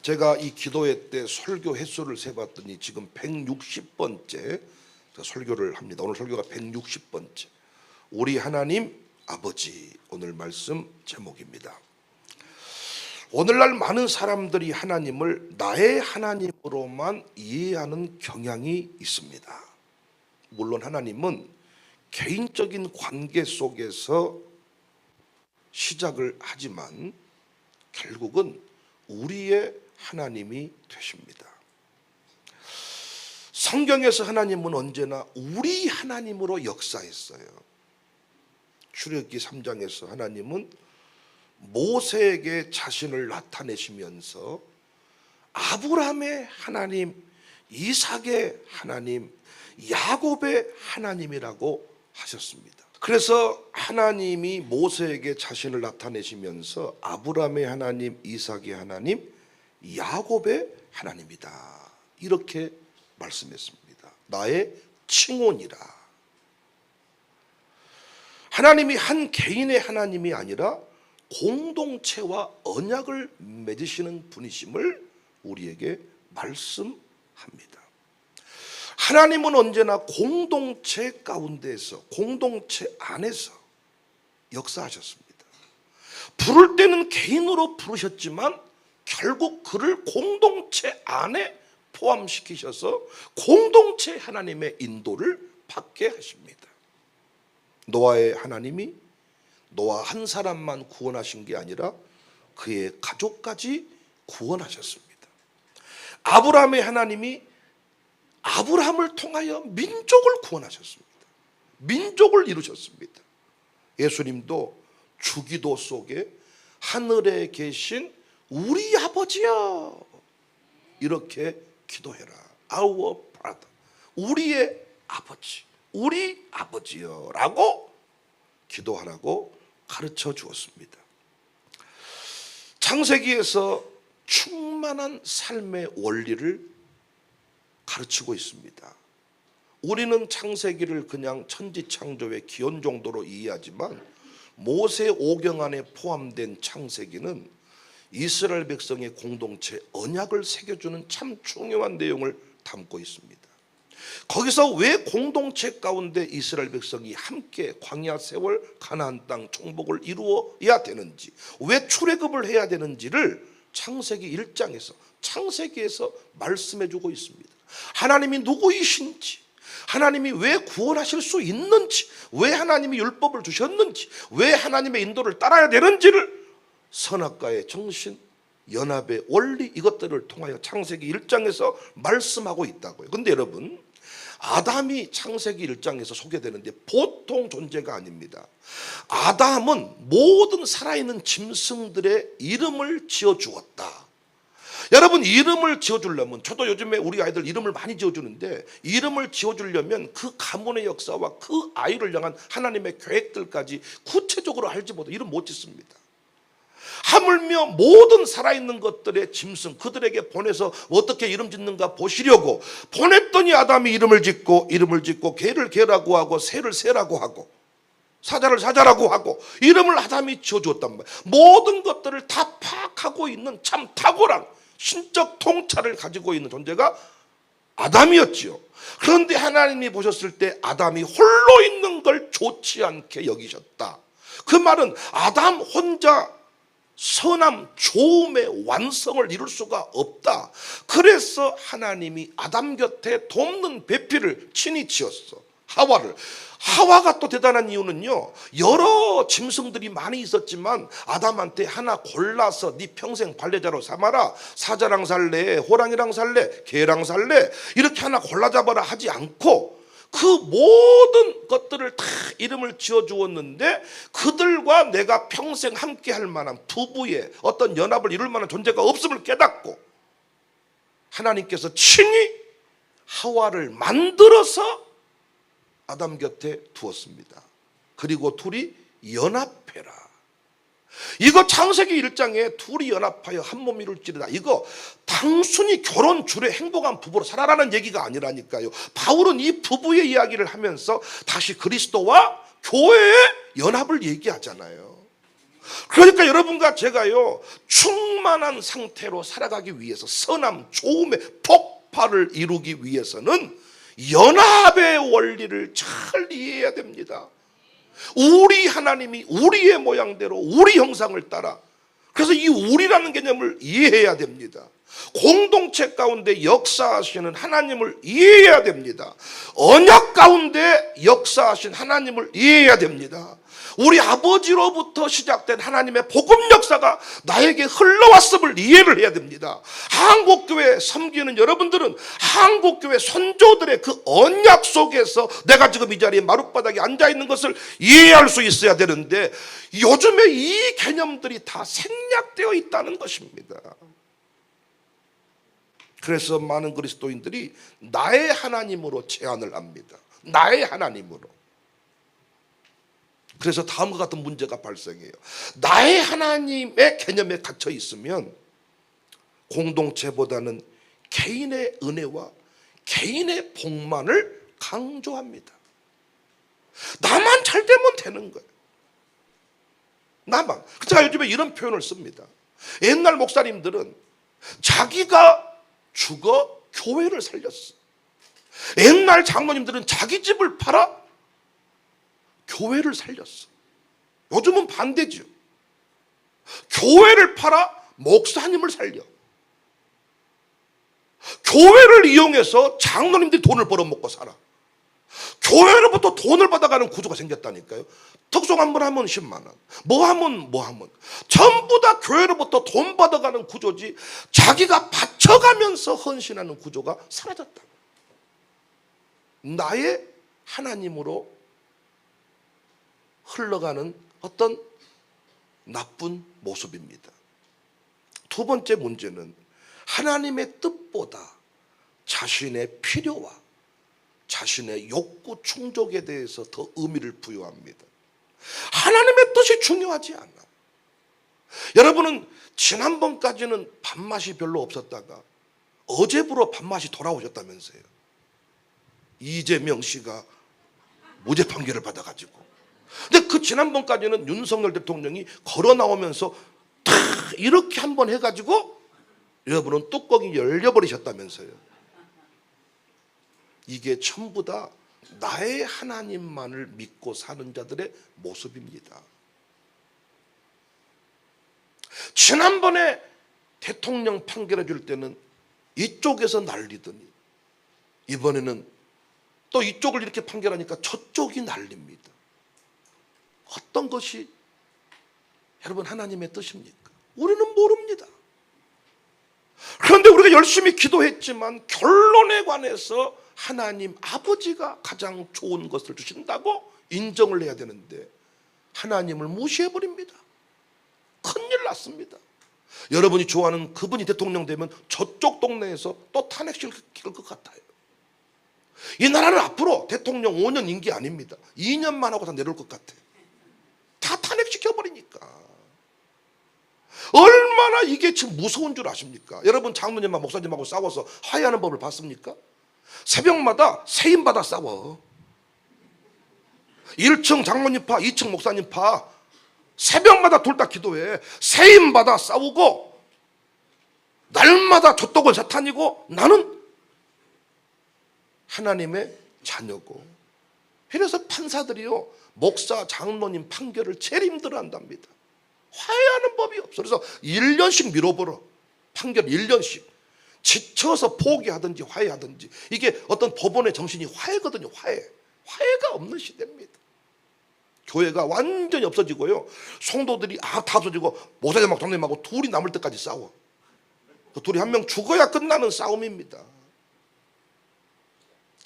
제가 이 기도회 때 설교 횟수를 세봤더니 지금 160번째 설교를 합니다. 오늘 설교가 160번째. 우리 하나님 아버지, 오늘 말씀 제목입니다. 오늘날 많은 사람들이 하나님을 나의 하나님으로만 이해하는 경향이 있습니다. 물론 하나님은 개인적인 관계 속에서 시작을 하지만 결국은 우리의 하나님이 되십니다. 성경에서 하나님은 언제나 우리 하나님으로 역사했어요. 출애굽기 3장에서 하나님은 모세에게 자신을 나타내시면서 아브라함의 하나님, 이삭의 하나님, 야곱의 하나님이라고 하셨습니다. 그래서 하나님이 모세에게 자신을 나타내시면서 아브라함의 하나님, 이삭의 하나님, 야곱의 하나님이다, 이렇게 말씀했습니다. 나의 칭혼이라. 하나님이 한 개인의 하나님이 아니라 공동체와 언약을 맺으시는 분이심을 우리에게 말씀합니다. 하나님은 언제나 공동체 가운데에서, 공동체 안에서 역사하셨습니다. 부를 때는 개인으로 부르셨지만 결국 그를 공동체 안에 포함시키셔서 공동체 하나님의 인도를 받게 하십니다. 노아의 하나님이 노아 한 사람만 구원하신 게 아니라 그의 가족까지 구원하셨습니다. 아브라함의 하나님이 아브라함을 통하여 민족을 구원하셨습니다. 민족을 이루셨습니다. 예수님도 주기도 속에 하늘에 계신 우리 아버지여, 이렇게 기도해라. Our Father, 우리의 아버지, 우리 아버지여 라고 기도하라고 가르쳐 주었습니다. 창세기에서 충만한 삶의 원리를 가르치고 있습니다. 우리는 창세기를 그냥 천지창조의 기원 정도로 이해하지만 모세 오경 안에 포함된 창세기는 이스라엘 백성의 공동체 언약을 새겨주는 참 중요한 내용을 담고 있습니다. 거기서 왜 공동체 가운데 이스라엘 백성이 함께 광야 세월 가나안 땅 정복을 이루어야 되는지, 왜 출애굽을 해야 되는지를 창세기 1장에서, 창세기에서 말씀해 주고 있습니다. 하나님이 누구이신지, 하나님이 왜 구원하실 수 있는지, 왜 하나님이 율법을 주셨는지, 왜 하나님의 인도를 따라야 되는지를 선악과의 정신, 연합의 원리, 이것들을 통하여 창세기 1장에서 말씀하고 있다고요. 그런데 여러분, 아담이 창세기 1장에서 소개되는데 보통 존재가 아닙니다. 아담은 모든 살아있는 짐승들의 이름을 지어주었다. 여러분, 이름을 지어주려면, 저도 요즘에 우리 아이들 이름을 많이 지어주는데, 이름을 지어주려면 그 가문의 역사와 그 아이를 향한 하나님의 계획들까지 구체적으로 알지 못해 이름 못 짓습니다. 하물며 모든 살아있는 것들의 짐승, 그들에게 보내서 어떻게 이름 짓는가 보시려고 보냈더니 아담이 이름을 짓고 개를 개라고 하고 새를 새라고 하고 사자를 사자라고 하고 이름을 아담이 지어주었단 말이에요. 모든 것들을 다 파악하고 있는 참 탁월한 신적 통찰을 가지고 있는 존재가 아담이었지요. 그런데 하나님이 보셨을 때 아담이 홀로 있는 걸 좋지 않게 여기셨다. 그 말은 아담 혼자 선함, 좋음의 완성을 이룰 수가 없다. 그래서 하나님이 아담 곁에 돕는 배필을 친히 지었어, 하와를. 하와가 또 대단한 이유는요, 여러 짐승들이 많이 있었지만 아담한테 하나 골라서 네 평생 관례자로 삼아라, 사자랑 살래, 호랑이랑 살래, 개랑 살래, 이렇게 하나 골라 잡아라 하지 않고 그 모든 것들을 다 이름을 지어주었는데 그들과 내가 평생 함께 할 만한 부부의 어떤 연합을 이룰 만한 존재가 없음을 깨닫고 하나님께서 친히 하와를 만들어서 아담 곁에 두었습니다. 그리고 둘이 연합해라. 이거 창세기 1장에 둘이 연합하여 한 몸 이룰지리다, 이거 단순히 결혼 줄에 행복한 부부로 살아라는 얘기가 아니라니까요. 바울은 이 부부의 이야기를 하면서 다시 그리스도와 교회의 연합을 얘기하잖아요. 그러니까 여러분과 제가요, 충만한 상태로 살아가기 위해서, 선함, 좋음의 폭발을 이루기 위해서는 연합의 원리를 잘 이해해야 됩니다. 우리 하나님이 우리의 모양대로 우리 형상을 따라, 그래서 이 우리라는 개념을 이해해야 됩니다. 공동체 가운데 역사하시는 하나님을 이해해야 됩니다. 언약 가운데 역사하신 하나님을 이해해야 됩니다. 우리 아버지로부터 시작된 하나님의 복음 역사가 나에게 흘러왔음을 이해를 해야 됩니다. 한국교회 섬기는 여러분들은 한국교회 선조들의 그 언약 속에서 내가 지금 이 자리에 마룻바닥에 앉아있는 것을 이해할 수 있어야 되는데, 요즘에 이 개념들이 다 생략되어 있다는 것입니다. 그래서 많은 그리스도인들이 나의 하나님으로 제한을 합니다. 나의 하나님으로. 그래서 다음과 같은 문제가 발생해요. 나의 하나님의 개념에 갇혀 있으면 공동체보다는 개인의 은혜와 개인의 복만을 강조합니다. 나만 잘 되면 되는 거예요. 나만. 제가 요즘에 이런 표현을 씁니다. 옛날 목사님들은 자기가 죽어 교회를 살렸어. 옛날 장로님들은 자기 집을 팔아 교회를 살렸어. 요즘은 반대죠. 교회를 팔아 목사님을 살려. 교회를 이용해서 장로님들이 돈을 벌어먹고 살아. 교회로부터 돈을 받아가는 구조가 생겼다니까요. 특송 한 번 하면 10만 원, 뭐 하면 전부 다 교회로부터 돈 받아가는 구조지, 자기가 바쳐가면서 헌신하는 구조가 사라졌다. 나의 하나님으로 흘러가는 어떤 나쁜 모습입니다. 두 번째 문제는 하나님의 뜻보다 자신의 필요와 자신의 욕구 충족에 대해서 더 의미를 부여합니다. 하나님의 뜻이 중요하지 않아. 여러분은 지난번까지는 밥맛이 별로 없었다가 어제부로 밥맛이 돌아오셨다면서요. 이재명 씨가 무죄 판결을 받아가지고. 근데 그 지난번까지는 윤석열 대통령이 걸어 나오면서 탁 이렇게 한번 해가지고 여러분은 뚜껑이 열려버리셨다면서요. 이게 전부 다 나의 하나님만을 믿고 사는 자들의 모습입니다. 지난번에 대통령 판결해 줄 때는 이쪽에서 난리더니 이번에는 또 이쪽을 이렇게 판결하니까 저쪽이 난립니다. 어떤 것이 여러분 하나님의 뜻입니까? 우리는 모릅니다. 그런데 우리가 열심히 기도했지만 결론에 관해서 하나님 아버지가 가장 좋은 것을 주신다고 인정을 해야 되는데 하나님을 무시해버립니다. 큰일 났습니다. 여러분이 좋아하는 그분이 대통령 되면 저쪽 동네에서 또 탄핵시킬 것 같아요. 이 나라는 앞으로 대통령 5년 임기 아닙니다. 2년만 하고 다 내려올 것 같아요. 다 탄핵시켜버리니까. 얼마나 이게 지금 무서운 줄 아십니까? 여러분 장로님과 목사님하고 싸워서 화해하는 법을 봤습니까? 새벽마다 세임받아 싸워. 1층 장로님파 2층 목사님파 새벽마다 둘 다 기도해. 세임받아 싸우고 날마다 저쪽은 사탄이고 나는 하나님의 자녀고. 그래서 판사들이요 목사 장로님 판결을 제일 힘들어한답니다. 화해하는 법이 없어. 그래서 1년씩 미뤄버려. 판결 1년씩. 지쳐서 포기하든지 화해하든지. 이게 어떤 법원의 정신이 화해거든요. 화해가 없는 시대입니다. 교회가 완전히 없어지고요. 성도들이 다 없어지고 목사님하고 장로님하고 둘이 남을 때까지 싸워. 그 둘이 한 명 죽어야 끝나는 싸움입니다.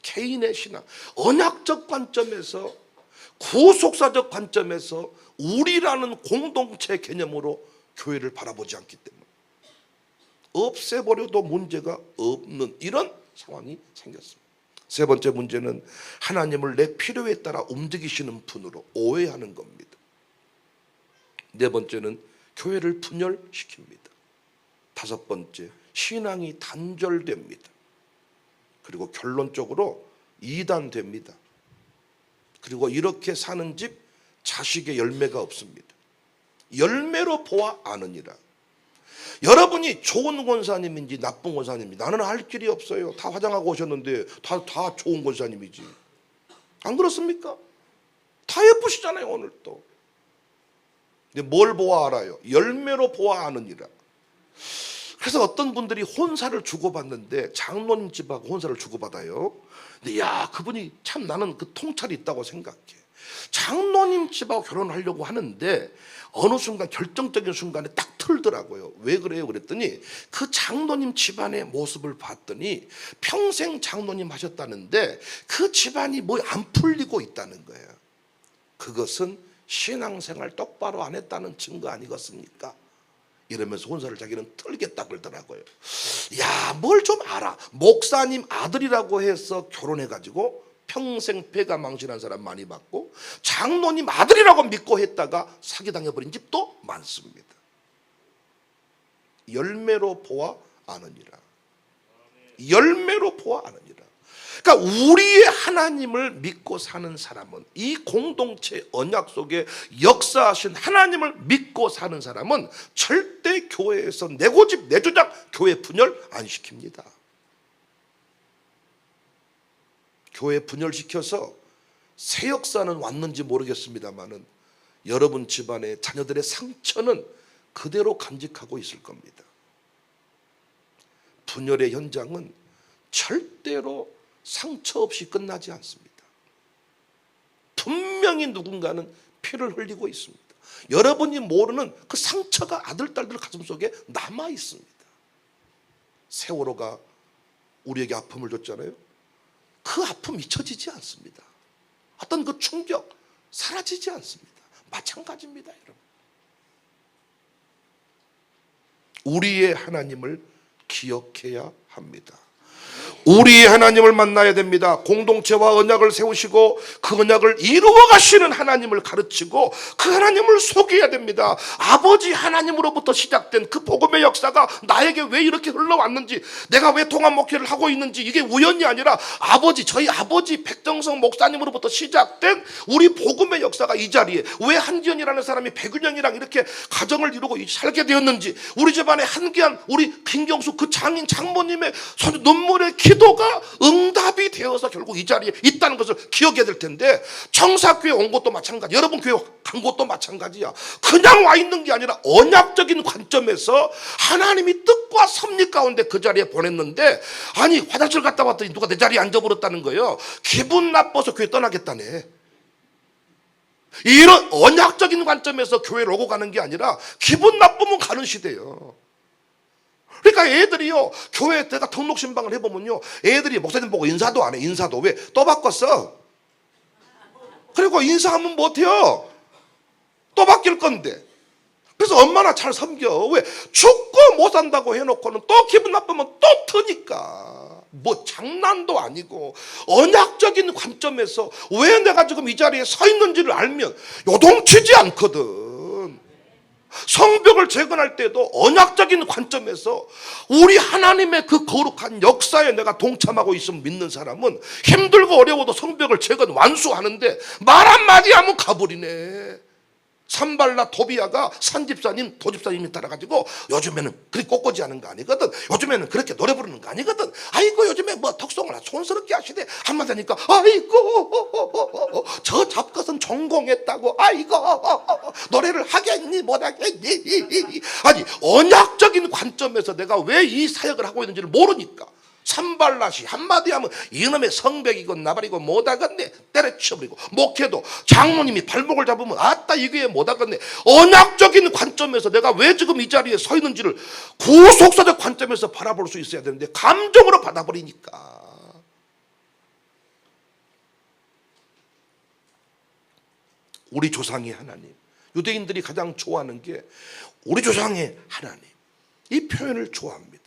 개인의 신앙, 언약적 관점에서, 구속사적 관점에서 우리라는 공동체 개념으로 교회를 바라보지 않기 때문에 없애버려도 문제가 없는 이런 상황이 생겼습니다. 세 번째 문제는 하나님을 내 필요에 따라 움직이시는 분으로 오해하는 겁니다. 네 번째는 교회를 분열시킵니다. 다섯 번째, 신앙이 단절됩니다. 그리고 결론적으로 이단됩니다. 그리고 이렇게 사는 집 자식의 열매가 없습니다. 열매로 보아 아느니라. 여러분이 좋은 권사님인지 나쁜 권사님인지 나는 알 길이 없어요. 다 화장하고 오셨는데 다 좋은 권사님이지. 안 그렇습니까? 다 예쁘시잖아요 오늘 또. 근데 뭘 보아 알아요? 열매로 보아 아느니라. 그래서 어떤 분들이 혼사를 주고받는데 장로님 집하고 혼사를 주고받아요. 근데 야, 그분이 참 나는 그 통찰이 있다고 생각해. 장로님 집하고 결혼하려고 하는데 어느 순간 결정적인 순간에 딱 틀더라고요. 왜 그래요? 그랬더니 그 장로님 집안의 모습을 봤더니 평생 장로님 하셨다는데 그 집안이 뭐 안 풀리고 있다는 거예요. 그것은 신앙생활 똑바로 안 했다는 증거 아니겠습니까? 이러면서 혼사를 자기는 틀겠다 그러더라고요. 야, 뭘 좀 알아. 목사님 아들이라고 해서 결혼해가지고 평생 배가 망신한 사람 많이 봤고, 장로님 아들이라고 믿고 했다가 사기당해버린 집도 많습니다. 열매로 보아 아느니라. 열매로 보아 아느니라. 그러니까 우리의 하나님을 믿고 사는 사람은, 이 공동체 언약 속에 역사하신 하나님을 믿고 사는 사람은 절대 교회에서 내 고집 내 주장 교회 분열 안 시킵니다. 교회 분열시켜서 새 역사는 왔는지 모르겠습니다만은 여러분 집안의 자녀들의 상처는 그대로 간직하고 있을 겁니다. 분열의 현장은 절대로 상처 없이 끝나지 않습니다. 분명히 누군가는 피를 흘리고 있습니다. 여러분이 모르는 그 상처가 아들, 딸들 가슴속에 남아 있습니다. 세월호가 우리에게 아픔을 줬잖아요. 그 아픔 잊혀지지 않습니다. 어떤 그 충격 사라지지 않습니다. 마찬가지입니다, 여러분. 우리의 하나님을 기억해야 합니다. 우리의 하나님을 만나야 됩니다. 공동체와 언약을 세우시고 그 언약을 이루어 가시는 하나님을 가르치고 그 하나님을 소개해야 됩니다. 아버지 하나님으로부터 시작된 그 복음의 역사가 나에게 왜 이렇게 흘러왔는지, 내가 왜 통합 목회를 하고 있는지, 이게 우연이 아니라 저희 아버지 백정성 목사님으로부터 시작된 우리 복음의 역사가 이 자리에 왜 한지연이라는 사람이 백윤영이랑 이렇게 가정을 이루고 살게 되었는지, 우리 집안에 한기한 우리 김경수 그 장인 장모님의 눈물의 기도가 응답이 되어서 결국 이 자리에 있다는 것을 기억해야 될 텐데, 청사교회 온 것도 마찬가지, 여러분 교회 간 것도 마찬가지야. 그냥 와 있는 게 아니라 언약적인 관점에서 하나님이 뜻과 섭리 가운데 그 자리에 보냈는데, 아니 화장실 갔다 왔더니 누가 내 자리에 앉아버렸다는 거예요. 기분 나빠서 교회 떠나겠다네. 이런 언약적인 관점에서 교회를 오고 가는 게 아니라 기분 나쁘면 가는 시대예요. 그러니까 애들이요, 교회 내가 등록 신방을 해보면요, 애들이 목사님 보고 인사도 안 해. 인사도 왜? 또 바꿨어. 그리고 인사하면 못해요. 또 바뀔 건데. 그래서 얼마나 잘 섬겨. 왜? 죽고 못 산다고 해놓고는 또 기분 나쁘면 또 트니까. 뭐 장난도 아니고 언약적인 관점에서 왜 내가 지금 이 자리에 서 있는지를 알면 요동치지 않거든. 성벽을 재건할 때도 언약적인 관점에서 우리 하나님의 그 거룩한 역사에 내가 동참하고 있으면 믿는 사람은 힘들고 어려워도 성벽을 재건 완수하는데 말 한마디 하면 가버리네. 산발라 도비아가 산집사님 도집사님이 따라가지고 요즘에는 그렇게 꼬꼬지 하는 거 아니거든. 요즘에는 그렇게 노래 부르는 거 아니거든. 아이고 요즘에 뭐 덕송을 촌스럽게 하시대. 한마디 하니까 아이고 저 잡것은 전공했다고. 아이고 노래를 하겠니 못하겠니. 아니 언약적인 관점에서 내가 왜 이 사역을 하고 있는지를 모르니까 산발라시 한마디 하면 이놈의 성벽이고 나발이고 못하겠네 때려치워버리고, 목회도 장로님이 발목을 잡으면 아따 이게 못하겠네. 언약적인 관점에서 내가 왜 지금 이 자리에 서 있는지를 구속사적 관점에서 바라볼 수 있어야 되는데 감정으로 받아버리니까. 우리 조상의 하나님, 유대인들이 가장 좋아하는 게 우리 조상의 하나님, 이 표현을 좋아합니다.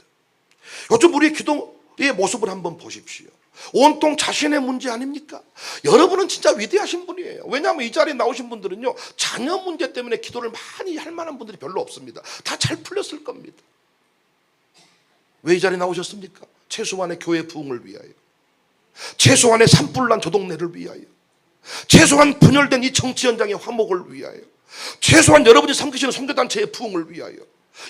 요즘 우리의 기도의 모습을 한번 보십시오. 온통 자신의 문제 아닙니까? 여러분은 진짜 위대하신 분이에요. 왜냐하면 이 자리에 나오신 분들은요, 자녀 문제 때문에 기도를 많이 할 만한 분들이 별로 없습니다. 다 잘 풀렸을 겁니다. 왜 이 자리에 나오셨습니까? 최소한의 교회 부흥을 위하여, 최소한의 산불난 저 동네를 위하여, 최소한 분열된 이 정치 현장의 화목을 위하여, 최소한 여러분이 섬기시는 선교단체의 부흥을 위하여,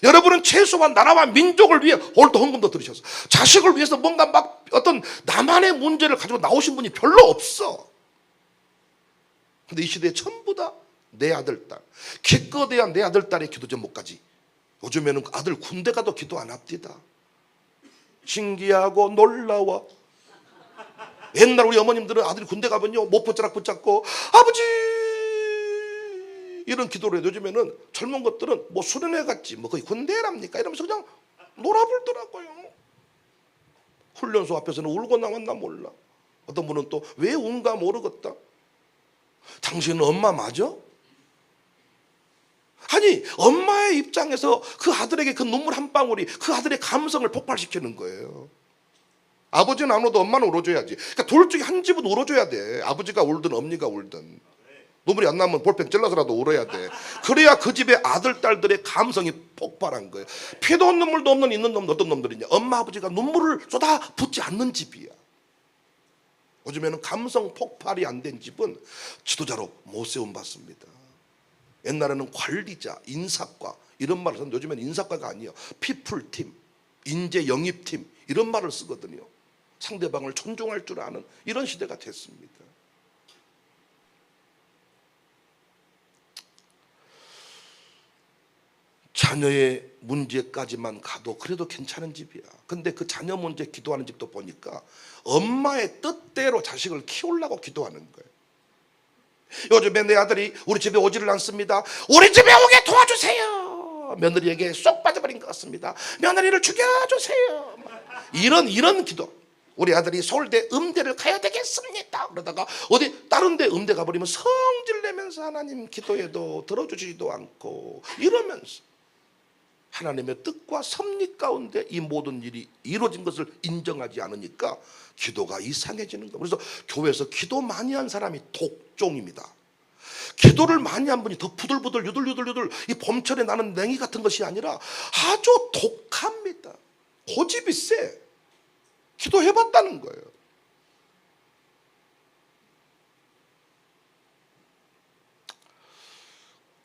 여러분은 최소한 나라와 민족을 위해 오늘도 헌금도 들으셔서 자식을 위해서 뭔가 막 어떤 나만의 문제를 가지고 나오신 분이 별로 없어. 근데 이 시대에 전부 다 내 아들, 딸, 기껏해야 내 아들, 딸의 기도 제목까지. 요즘에는 아들 군대 가도 기도 안 합디다. 신기하고 놀라워. 옛날 우리 어머님들은 아들이 군대 가면요 목포자락 붙잡고 아버지 이런 기도를 해요. 요즘에는 젊은 것들은 뭐 수련회 갔지 뭐 거의 군대랍니까 이러면서 그냥 놀아불더라고요. 훈련소 앞에서는 울고 나왔나 몰라. 어떤 분은 또 왜 운가 모르겠다. 당신은 엄마 맞아? 아니 엄마의 입장에서 그 아들에게 그 눈물 한 방울이 그 아들의 감성을 폭발시키는 거예요. 아버지는 안 울어도 엄마는 울어줘야지. 그러니까 둘 중에 한 집은 울어줘야 돼. 아버지가 울든 어머니가 울든. 눈물이 안 나면 볼펜 찔러서라도 울어야 돼. 그래야 그 집의 아들, 딸들의 감성이 폭발한 거예요. 피도 눈물도 없는 있는 놈들 어떤 놈들이냐. 엄마, 아버지가 눈물을 쏟아 붓지 않는 집이야. 요즘에는 감성 폭발이 안 된 집은 지도자로 못 세움받습니다. 옛날에는 관리자, 인사과 이런 말을 썼는데 요즘에는 인사과가 아니에요. 피플팀, 인재 영입팀 이런 말을 쓰거든요. 상대방을 존중할 줄 아는 이런 시대가 됐습니다. 자녀의 문제까지만 가도 그래도 괜찮은 집이야. 근데 그 자녀 문제 기도하는 집도 보니까 엄마의 뜻대로 자식을 키우려고 기도하는 거예요. 요즘에 내 아들이 우리 집에 오지를 않습니다. 우리 집에 오게 도와주세요. 며느리에게 쏙 빠져버린 것 같습니다. 며느리를 죽여주세요. 이런 기도. 우리 아들이 서울대 음대를 가야 되겠습니다. 그러다가 어디 다른 데 음대 가버리면 성질 내면서 하나님 기도해도 들어주지도 않고 이러면서 하나님의 뜻과 섭리 가운데 이 모든 일이 이루어진 것을 인정하지 않으니까 기도가 이상해지는 거예요. 그래서 교회에서 기도 많이 한 사람이 독종입니다. 기도를 많이 한 분이 더 부들부들 유들유들 이 봄철에 나는 냉이 같은 것이 아니라 아주 독합니다. 고집이 세. 기도해봤다는 거예요.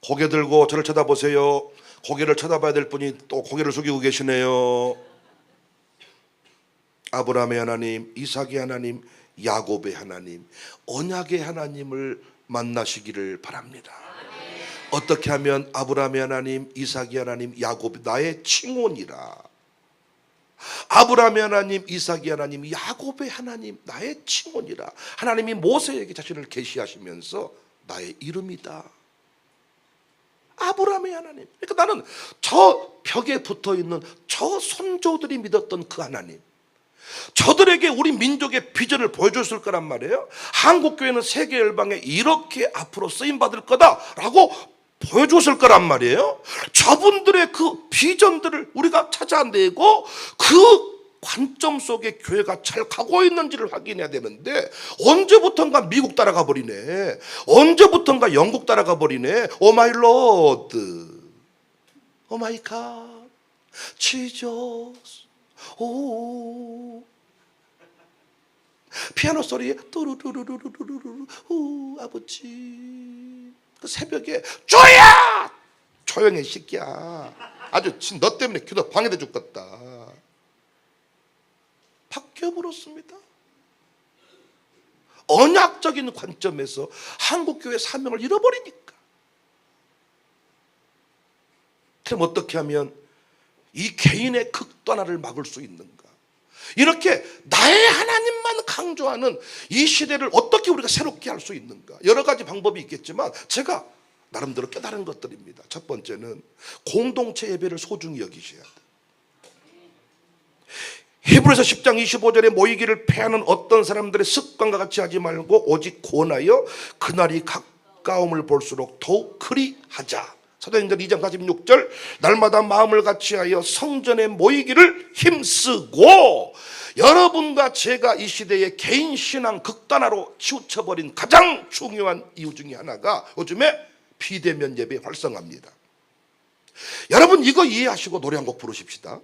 고개 들고 저를 쳐다보세요. 고개를 쳐다봐야 될 분이 또 고개를 숙이고 계시네요. 아브라함의 하나님, 이삭의 하나님, 야곱의 하나님, 언약의 하나님을 만나시기를 바랍니다. 어떻게 하면 아브라함의 하나님, 이삭의 하나님, 야곱 나의 칭혼이라. 아브라함의 하나님, 이삭의 하나님, 야곱의 하나님 나의 칭혼이라. 하나님이 모세에게 자신을 계시하시면서 나의 이름이다. 아브라함의 하나님. 그러니까 나는 저 벽에 붙어있는 저 선조들이 믿었던 그 하나님, 저들에게 우리 민족의 비전을 보여줬을 거란 말이에요. 한국교회는 세계 열방에 이렇게 앞으로 쓰임받을 거다라고 보여줬을 거란 말이에요. 저분들의 그 비전들을 우리가 찾아내고 그 관점 속에 교회가 잘 가고 있는지를 확인해야 되는데 언제부턴가 미국 따라가 버리네. 언제부턴가 영국 따라가 버리네. 오 마이 로드, 오 마이 갓, 지저스, 오 피아노 소리에 뚜루루루루루루루, 오 아버지. 그 새벽에 주야 조용해 새끼야. 아주 너 때문에 기도 방해돼 죽겠다. 바뀌어버렸습니다. 언약적인 관점에서 한국교회 사명을 잃어버리니까. 그럼 어떻게 하면 이 개인의 극단화를 막을 수 있는가? 이렇게 나의 하나님만 강조하는 이 시대를 어떻게 우리가 새롭게 할 수 있는가? 여러 가지 방법이 있겠지만 제가 나름대로 깨달은 것들입니다. 첫 번째는 공동체 예배를 소중히 여기셔야 돼. 히브리서 10장 25절에 모이기를 패하는 어떤 사람들의 습관과 같이 하지 말고 오직 권하여 그날이 가까움을 볼수록 더욱 그리하자. 사도행전 2장 46절 날마다 마음을 같이하여 성전에 모이기를 힘쓰고. 여러분과 제가 이 시대의 개인 신앙 극단화로 치우쳐버린 가장 중요한 이유 중에 하나가 요즘에 비대면 예배 활성화입니다. 여러분 이거 이해하시고 노래 한 곡 부르십시다.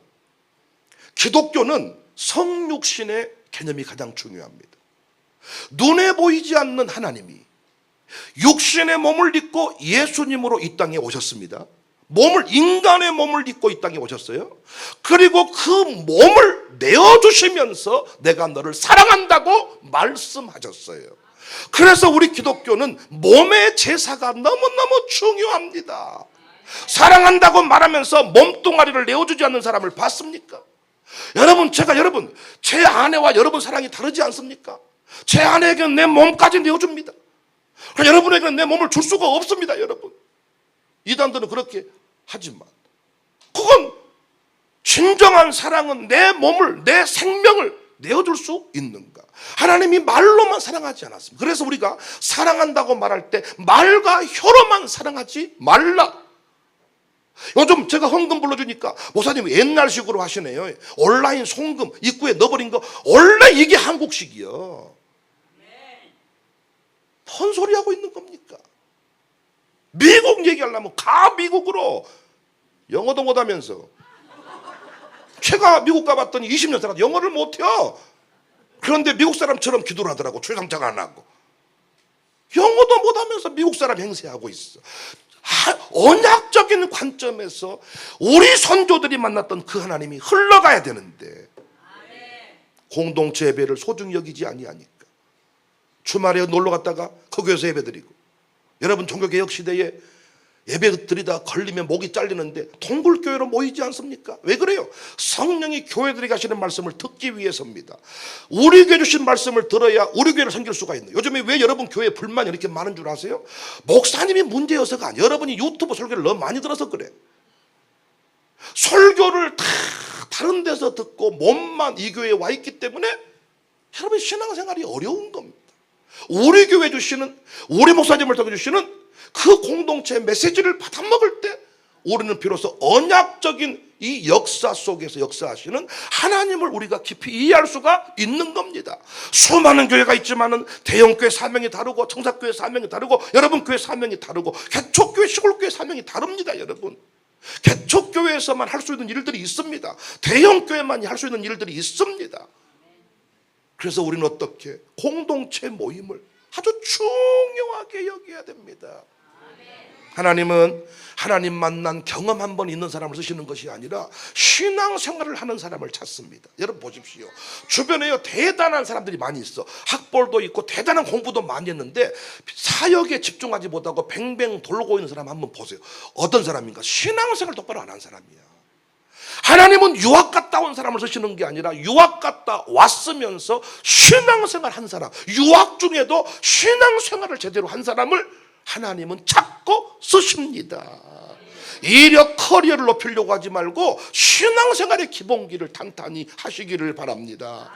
기독교는 성육신의 개념이 가장 중요합니다. 눈에 보이지 않는 하나님이 육신의 몸을 입고 예수님으로 이 땅에 오셨습니다. 인간의 몸을 입고 이 땅에 오셨어요. 그리고 그 몸을 내어주시면서 내가 너를 사랑한다고 말씀하셨어요. 그래서 우리 기독교는 몸의 제사가 너무너무 중요합니다. 사랑한다고 말하면서 몸뚱아리를 내어주지 않는 사람을 봤습니까? 여러분, 제 아내와 여러분 사랑이 다르지 않습니까? 제 아내에게는 내 몸까지 내어줍니다. 여러분에게는 내 몸을 줄 수가 없습니다. 여러분, 이단들은 그렇게 하지만 그건 진정한 사랑은 내 몸을, 내 생명을 내어줄 수 있는가? 하나님이 말로만 사랑하지 않았습니다. 그래서 우리가 사랑한다고 말할 때 말과 혀로만 사랑하지 말라. 요즘 제가 헌금 불러주니까 목사님이 옛날식으로 하시네요. 온라인 송금 입구에 넣어버린 거, 원래 이게 한국식이요. 뭔 소리 하고 있는 겁니까? 미국 얘기하려면 가 미국으로. 영어도 못하면서. 제가 미국 가봤더니 20년 살아도 영어를 못해요. 그런데 미국 사람처럼 기도를 하더라고. 초상장 안 하고. 영어도 못하면서 미국 사람 행세하고 있어. 언약적인 관점에서 우리 선조들이 만났던 그 하나님이 흘러가야 되는데 공동체 예배를 소중히 여기지 아니하니까 주말에 놀러 갔다가 거기에서 예배드리고, 여러분 종교개혁 시대에 예배 드리다 걸리면 목이 잘리는데 동굴교회로 모이지 않습니까? 왜 그래요? 성령이 교회들이 가시는 말씀을 듣기 위해서입니다. 우리 교회 주신 말씀을 들어야 우리 교회를 섬길 수가 있는. 요즘에 왜 여러분 교회에 불만이 이렇게 많은 줄 아세요? 목사님이 문제여서가 아니에요. 여러분이 유튜브 설교를 너무 많이 들어서 그래. 설교를 다 다른 데서 듣고 몸만 이 교회에 와 있기 때문에 여러분 신앙생활이 어려운 겁니다. 우리 교회 주시는, 우리 목사님을 통해 주시는 그 공동체 메시지를 받아먹을 때 우리는 비로소 언약적인 이 역사 속에서 역사하시는 하나님을 우리가 깊이 이해할 수가 있는 겁니다. 수많은 교회가 있지만은 대형교회 사명이 다르고 청사교회 사명이 다르고 여러분 교회 사명이 다르고 개척교회 시골교회 사명이 다릅니다. 여러분, 개척교회에서만 할 수 있는 일들이 있습니다. 대형교회만이 할 수 있는 일들이 있습니다. 그래서 우리는 어떻게 공동체 모임을 아주 중요하게 여겨야 됩니다. 하나님은 하나님 만난 경험 한 번 있는 사람을 쓰시는 것이 아니라 신앙생활을 하는 사람을 찾습니다. 여러분 보십시오. 주변에요 대단한 사람들이 많이 있어. 학벌도 있고 대단한 공부도 많이 했는데 사역에 집중하지 못하고 뱅뱅 돌고 있는 사람 한번 보세요. 어떤 사람인가? 신앙생활 똑바로 안 한 사람이야. 하나님은 유학 갔다 온 사람을 쓰시는 게 아니라 유학 갔다 왔으면서 신앙생활 한 사람, 유학 중에도 신앙생활을 제대로 한 사람을 하나님은 찾고 쓰십니다. 이력 커리어를 높이려고 하지 말고 신앙생활의 기본기를 탄탄히 하시기를 바랍니다.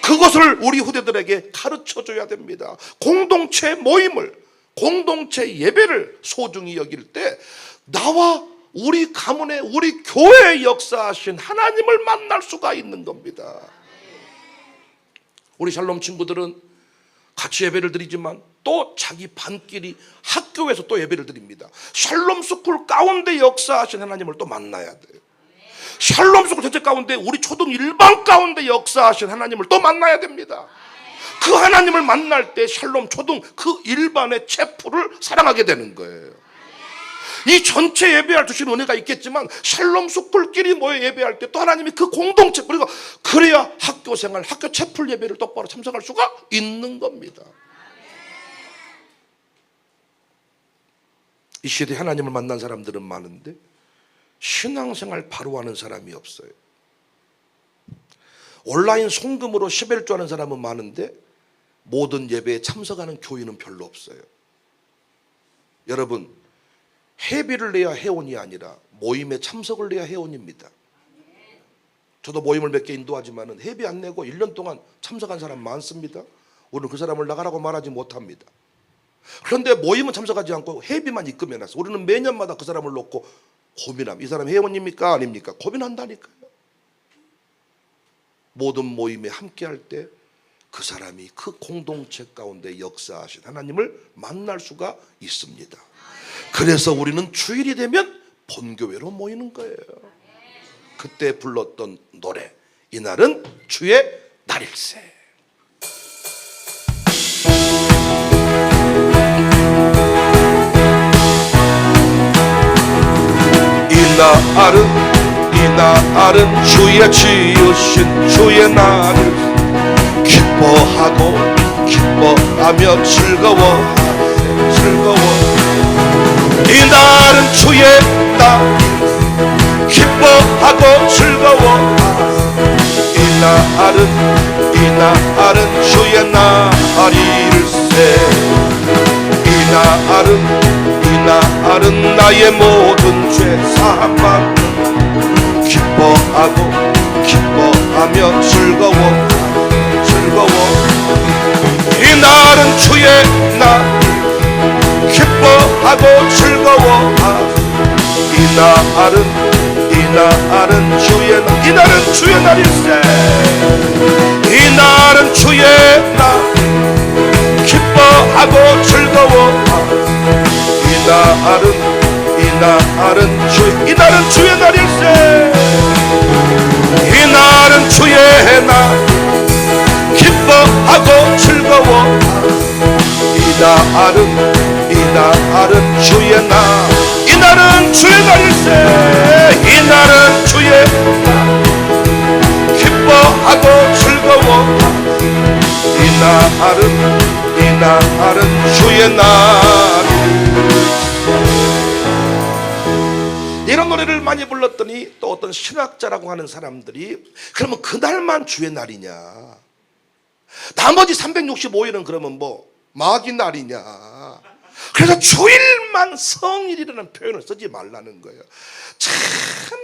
그것을 우리 후대들에게 가르쳐줘야 됩니다. 공동체 모임을, 공동체 예배를 소중히 여길 때 나와 우리 가문에, 우리 교회에 역사하신 하나님을 만날 수가 있는 겁니다. 우리 샬롬 친구들은 같이 예배를 드리지만 또 자기 반끼리 학교에서 또 예배를 드립니다. 샬롬 스쿨 가운데 역사하신 하나님을 또 만나야 돼요. 샬롬 스쿨 전체 가운데 우리 초등 일반 가운데 역사하신 하나님을 또 만나야 됩니다. 그 하나님을 만날 때 샬롬 초등 그 일반의 체프를 사랑하게 되는 거예요. 이 전체 예배할 주신 은혜가 있겠지만 샬롬 스쿨끼리 모여 예배할 때 또 하나님이 그 공동체, 그리고 그래야 학교 생활, 학교 채플 예배를 똑바로 참석할 수가 있는 겁니다. 이 시대에 하나님을 만난 사람들은 많은데 신앙생활 바로 하는 사람이 없어요. 온라인 송금으로 11조 하는 사람은 많은데 모든 예배에 참석하는 교인은 별로 없어요. 여러분, 회비를 내야 회원이 아니라 모임에 참석을 내야 회원입니다. 저도 모임을 몇 개 인도하지만 회비 안 내고 1년 동안 참석한 사람 많습니다. 우리는 그 사람을 나가라고 말하지 못합니다. 그런데 모임은 참석하지 않고 회비만 입금해놨어. 우리는 매년마다 그 사람을 놓고 고민합니다. 이 사람 회원입니까 아닙니까? 고민한다니까요. 모든 모임에 함께할 때 그 사람이 그 공동체 가운데 역사하신 하나님을 만날 수가 있습니다. 그래서 우리는 주일이 되면 본교회로 모이는 거예요. 그때 불렀던 노래, 이날은 주의 날일세. 이날은 주의 지으신 주의 날을 기뻐하며 즐거워. 이날은 주의 날 기뻐하고 즐거워. 이날은 주의 날일세. 이날은 나의 모든 죄 사함받는 기뻐하며 즐거워. 이날은 주의 날 기뻐하고 즐거워. 이날은 주의 날일세. 이날은 주의 날 기뻐하고 즐거워. 이날은 주의 날일세. 이날은 주의 날 기뻐하고 즐거워. 이날은 주의 날. 이날은 주의 날일세. 이날은 주의 날 기뻐하고 즐거워. 이날은 주의 날. 이런 노래를 많이 불렀더니 또 어떤 신학자라고 하는 사람들이 그러면 그날만 주의 날이냐, 나머지 365일은 그러면 뭐 마귀 날이냐, 그래서 주일만 성일이라는 표현을 쓰지 말라는 거예요. 참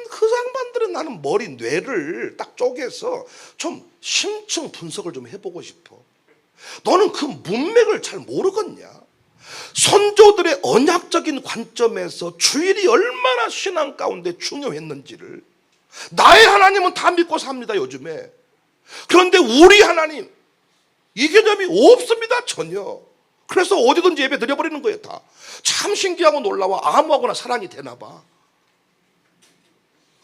그 양반들은 나는 뇌를 딱 쪼개서 좀 심층 분석을 좀 해보고 싶어. 너는 그 문맥을 잘 모르겠냐? 선조들의 언약적인 관점에서 주일이 얼마나 신앙 가운데 중요했는지를. 나의 하나님은 다 믿고 삽니다 요즘에. 그런데 우리 하나님 이 개념이 없습니다 전혀. 그래서 어디든지 예배 드려버리는 거예요 다. 참 신기하고 놀라워. 아무하고나 사랑이 되나 봐.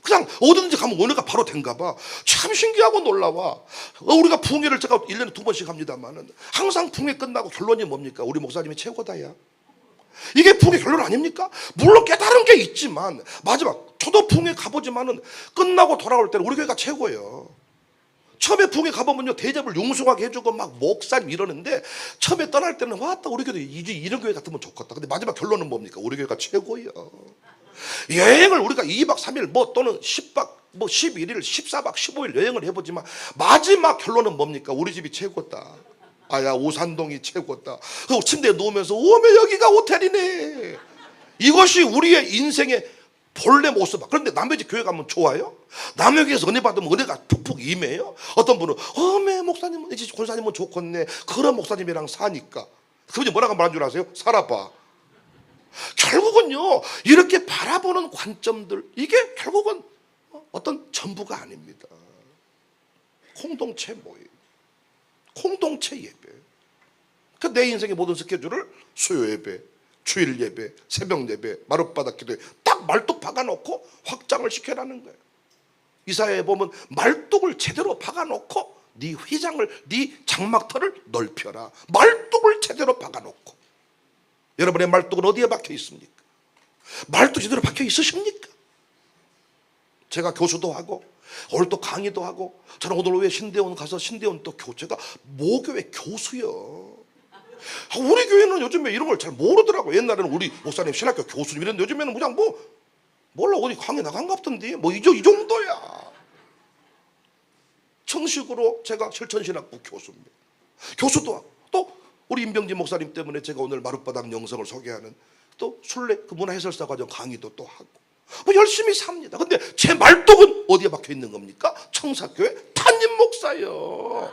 그냥 어디든지 가면 은혜가 바로 된가 봐. 참 신기하고 놀라워. 우리가 부흥회를 제가 1년에 2번씩 합니다만 항상 부흥회 끝나고 결론이 뭡니까? 우리 목사님이 최고다야. 이게 부흥회 결론 아닙니까? 물론 깨달은 게 있지만 마지막 저도 부흥회 가보지만은 끝나고 돌아올 때는 우리 교회가 최고예요. 처음에 부흥회 가보면요 대접을 융숭하게 해주고 막 목사님 이러는데 처음에 떠날 때는 왔다 우리 교회 이런 교회 같으면 좋겠다. 근데 마지막 결론은 뭡니까? 우리 교회가 최고예요. 여행을 우리가 2박 3일 뭐 또는 10박 뭐 11일 14박 15일 여행을 해보지만 마지막 결론은 뭡니까? 우리 집이 최고다. 아야 오산동이 최고다. 그 침대에 누우면서 오메 여기가 호텔이네. 이것이 우리의 인생의 본래 모습. 그런데 남의 집 교회 가면 좋아요? 남의 교회에서 은혜 받으면 은혜가 푹푹 임해요? 어떤 분은 어메 목사님은 이제 권사님은 좋겠네. 그런 목사님이랑 사니까. 그분이 뭐라고 말한 줄 아세요? 살아봐. 결국은요 이렇게 바라보는 관점들, 이게 결국은 어떤 전부가 아닙니다. 공동체 모임, 공동체 예배. 그 내 인생의 모든 스케줄을 수요 예배, 주일 예배, 새벽 예배, 마룻바닥 기도에 딱 말뚝 박아놓고 확장을 시켜라는 거예요. 이사야에 보면 말뚝을 제대로 박아놓고 네 휘장을, 네 장막터를 넓혀라. 말뚝을 제대로 박아놓고. 여러분의 말뚝은 어디에 박혀 있습니까? 말뚝 제대로 박혀 있으십니까? 제가 교수도 하고 오늘 또 강의도 하고, 저는 오늘 오후에 신대원 가서 신대원 또 제가 모교회 교수요. 우리 교회는 요즘에 이런 걸 잘 모르더라고. 옛날에는 우리 목사님 신학교 교수님 이랬는데 요즘에는 그냥 몰라 어디 강의 나간 것 같던데 이 정도야. 정식으로 제가 실천신학부 교수입니다. 교수도 하고 또 우리 임병진 목사님 때문에 제가 오늘 마룻바닥 영성을 소개하는 또 순례 그 문화해설사 과정 강의도 또 하고 열심히 삽니다. 근데 제 말뚝은 어디에 박혀 있는 겁니까? 청사교회 담임 목사요.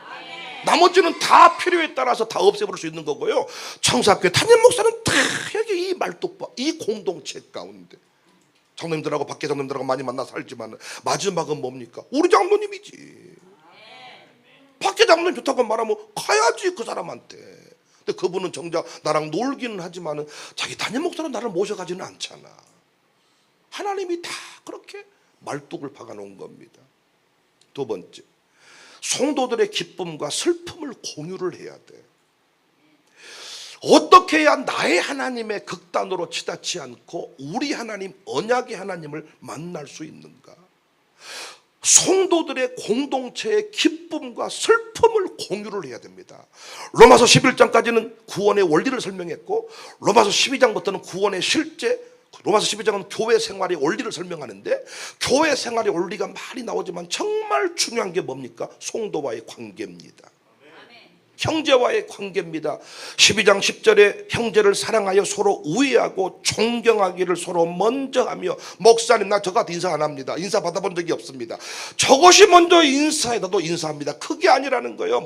나머지는 다 필요에 따라서 다 없애버릴 수 있는 거고요. 청사교회 담임 목사는 다 여기 이 말뚝, 이 공동체 가운데 장로님들하고 밖에 장로님들하고 많이 만나 살지만 마지막은 뭡니까? 우리 장로님이지. 밖에 장로님 좋다고 말하면 가야지 그 사람한테. 근데 그분은 정작 나랑 놀기는 하지만 자기 담임 목사는 나를 모셔가지는 않잖아. 하나님이 다 그렇게 말뚝을 박아놓은 겁니다. 두 번째, 성도들의 기쁨과 슬픔을 공유를 해야 돼. 어떻게 해야 나의 하나님의 극단으로 치닫지 않고 우리 하나님 언약의 하나님을 만날 수 있는가? 성도들의 공동체의 기쁨과 슬픔을 공유를 해야 됩니다. 로마서 11장까지는 구원의 원리를 설명했고 로마서 12장부터는 구원의 실제, 로마서 12장은 교회 생활의 원리를 설명하는데 교회 생활의 원리가 많이 나오지만 정말 중요한 게 뭡니까? 성도와의 관계입니다. 형제와의 관계입니다. 12장 10절에 형제를 사랑하여 서로 우애하고 존경하기를 서로 먼저 하며, 목사님 나 저한테 인사 안 합니다. 인사 받아본 적이 없습니다. 저것이 먼저 인사해. 나도 인사합니다. 그게 아니라는 거예요.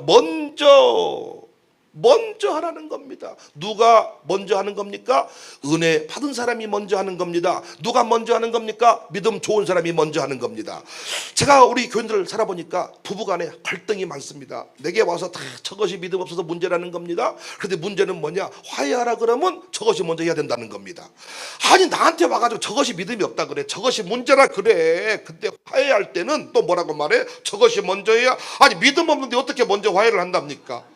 먼저 하라는 겁니다. 누가 먼저 하는 겁니까? 은혜 받은 사람이 먼저 하는 겁니다. 누가 먼저 하는 겁니까? 믿음 좋은 사람이 먼저 하는 겁니다. 제가 우리 교인들 살아보니까 부부간에 갈등이 많습니다. 내게 와서 다 저것이 믿음 없어서 문제라는 겁니다. 그런데 문제는 뭐냐? 화해하라 그러면 저것이 먼저 해야 된다는 겁니다. 아니 나한테 와가지고 저것이 믿음이 없다 그래, 저것이 문제라 그래. 근데 화해할 때는 또 뭐라고 말해? 저것이 먼저 해야. 아니 믿음 없는데 어떻게 먼저 화해를 한답니까?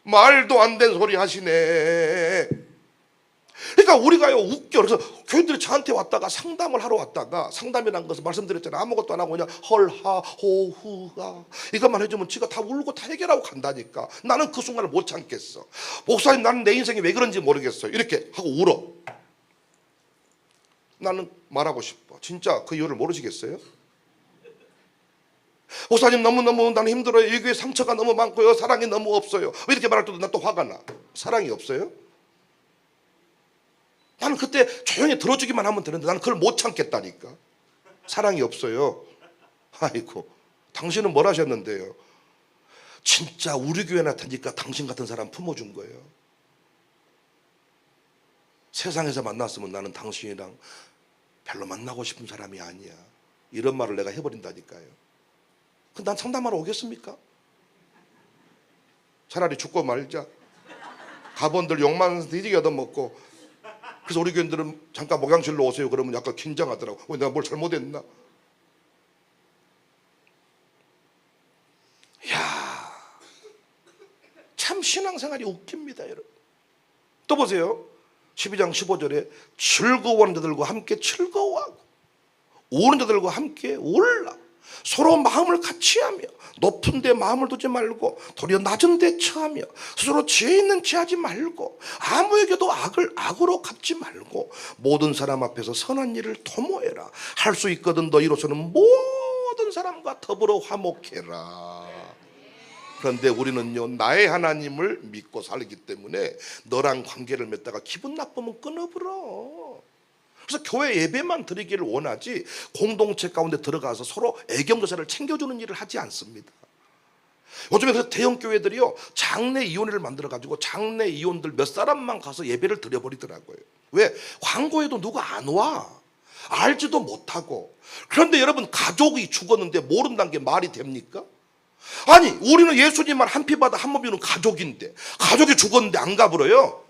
말도 안 되는 소리 하시네. 그러니까 우리가요 웃겨. 그래서 교인들이 저한테 왔다가 상담을 하러 왔다가, 상담이라는 것은 말씀드렸잖아요. 아무것도 안 하고 그냥 헐하 호후가 이것만 해주면 지가 다 울고 다 해결하고 간다니까. 나는 그 순간을 못 참겠어. 목사님 나는 내 인생이 왜 그런지 모르겠어요. 이렇게 하고 울어. 나는 말하고 싶어. 진짜 그 이유를 모르시겠어요? 목사님 너무너무 나는 힘들어요. 이 교회 상처가 너무 많고요. 사랑이 너무 없어요. 이렇게 말할 때도 난 또 화가 나. 사랑이 없어요? 나는 그때 조용히 들어주기만 하면 되는데 나는 그걸 못 참겠다니까. 사랑이 없어요. 아이고 당신은 뭘 하셨는데요? 진짜 우리 교회 나타니까 당신 같은 사람 품어준 거예요. 세상에서 만났으면 나는 당신이랑 별로 만나고 싶은 사람이 아니야. 이런 말을 내가 해버린다니까요. 난 상담하러 오겠습니까? 차라리 죽고 말자. 가본들 욕만 뒤지게 얻어먹고. 그래서 우리 교인들은 잠깐 목양실로 오세요 그러면 약간 긴장하더라고. 내가 뭘 잘못했나? 이야, 참 신앙생활이 웃깁니다 여러분. 또 보세요. 12장 15절에 즐거워하는 자들과 함께 즐거워하고 우는 자들과 함께 울라. 서로 마음을 같이 하며 높은 데 마음을 두지 말고 도리어 낮은 데 처하며 스스로 지혜 있는 체 하지 말고 아무에게도 악을 악으로 갚지 말고 모든 사람 앞에서 선한 일을 도모해라. 할 수 있거든 너희로서는 모든 사람과 더불어 화목해라. 그런데 우리는요 나의 하나님을 믿고 살기 때문에 너랑 관계를 맺다가 기분 나쁘면 끊어버려. 그래서 교회 예배만 드리기를 원하지 공동체 가운데 들어가서 서로 애경도사를 챙겨주는 일을 하지 않습니다. 요즘에 그래서 대형 교회들이요 장례 이혼회를 만들어 가지고 장례 이혼들 몇 사람만 가서 예배를 드려버리더라고요. 왜? 광고에도 누가 안 와. 알지도 못하고. 그런데 여러분 가족이 죽었는데 모른다는 게 말이 됩니까? 아니 우리는 예수님만 한 피 받아 한 몸이는 가족인데 가족이 죽었는데 안 가버려요?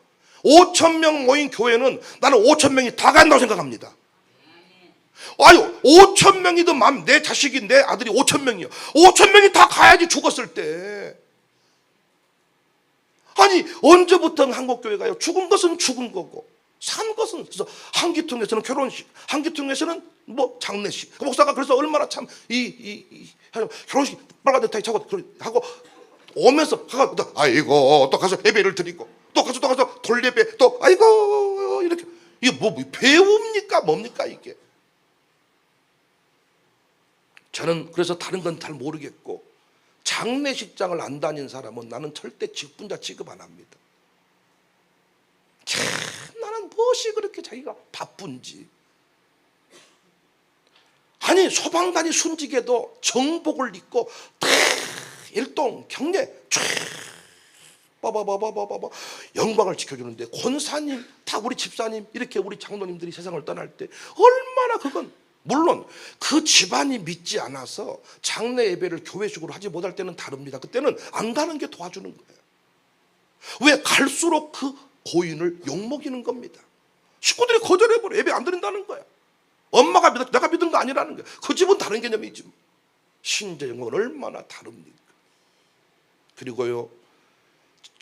5,000명 모인 교회는 나는 5,000명이 다 간다고 생각합니다. 아유 5,000명이든 내 자식이 내 아들이 5,000명이요 5,000명이 다 가야지 죽었을 때. 아니 언제부터 한국교회가요 죽은 것은 죽은 거고 산 것은, 그래서 한기통에서는 결혼식, 한기통에서는 뭐 장례식. 그 목사가 그래서 얼마나 참 결혼식 빨간 넥타이 차고 하고 오면서 아이고 또 가서 예배를 드리고 또 가서 돌예배 또 아이고 이렇게. 이게 뭐 배웁니까 뭡니까 이게. 저는 그래서 다른 건 잘 모르겠고 장례식장을 안 다닌 사람은 나는 절대 직분자 취급 안 합니다. 참 나는 무엇이 그렇게 자기가 바쁜지. 아니 소방관이 순직에도 정복을 입고 다 일동 경례 빠바바바바바 영광을 지켜주는데 권사님 다 우리 집사님 이렇게 우리 장로님들이 세상을 떠날 때 얼마나 그건 물론 그 집안이 믿지 않아서 장례 예배를 교회식으로 하지 못할 때는 다릅니다. 그때는 안 가는 게 도와주는 거예요. 왜? 갈수록 그 고인을 욕먹이는 겁니다. 식구들이 거절해버려. 예배 안 드린다는 거야. 엄마가 믿어 내가 믿은 거 아니라는 거야. 그 집은 다른 개념이지. 신자 영광은 얼마나 다릅니까? 그리고요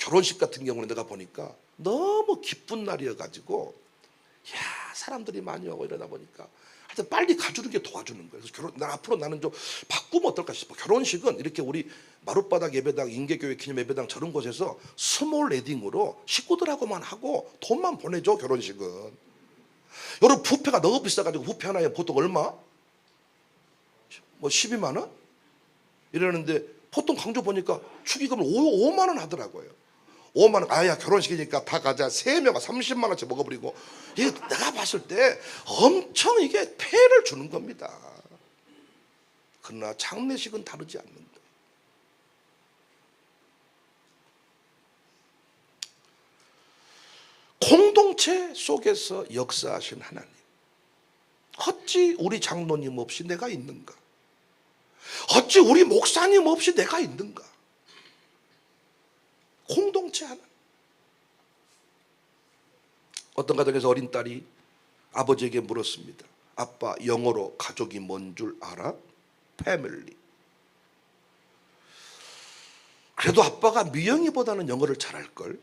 결혼식 같은 경우는 내가 보니까 너무 기쁜 날이어가지고 야 사람들이 많이 오고 이러다 보니까 하여튼 빨리 가주는 게 도와주는 거예요. 그래서 앞으로 나는 좀 바꾸면 어떨까 싶어. 결혼식은 이렇게 우리 마룻바닥 예배당, 인계교회 기념 예배당 저런 곳에서 스몰 웨딩으로 식구들하고만 하고 돈만 보내줘. 결혼식은 여러분 뷔페가 너무 비싸가지고 뷔페 하나에 보통 얼마? 뭐 12만 원? 이러는데 보통 강조 보니까 축의금을 5만 원 하더라고요. 5만 원, 아야 결혼식이니까 다 가자. 3명가 30만 원씩 먹어버리고. 이게 내가 봤을 때 엄청 이게 폐해를 주는 겁니다. 그러나 장례식은 다르지 않는다. 공동체 속에서 역사하신 하나님, 어찌 우리 장로님 없이 내가 있는가? 어찌 우리 목사님 없이 내가 있는가? 공동체 하나. 어떤 가정에서 어린 딸이 아버지에게 물었습니다. 아빠, 영어로 가족이 뭔 줄 알아? 패밀리. 그래도 아빠가 미영이보다는 영어를 잘할걸.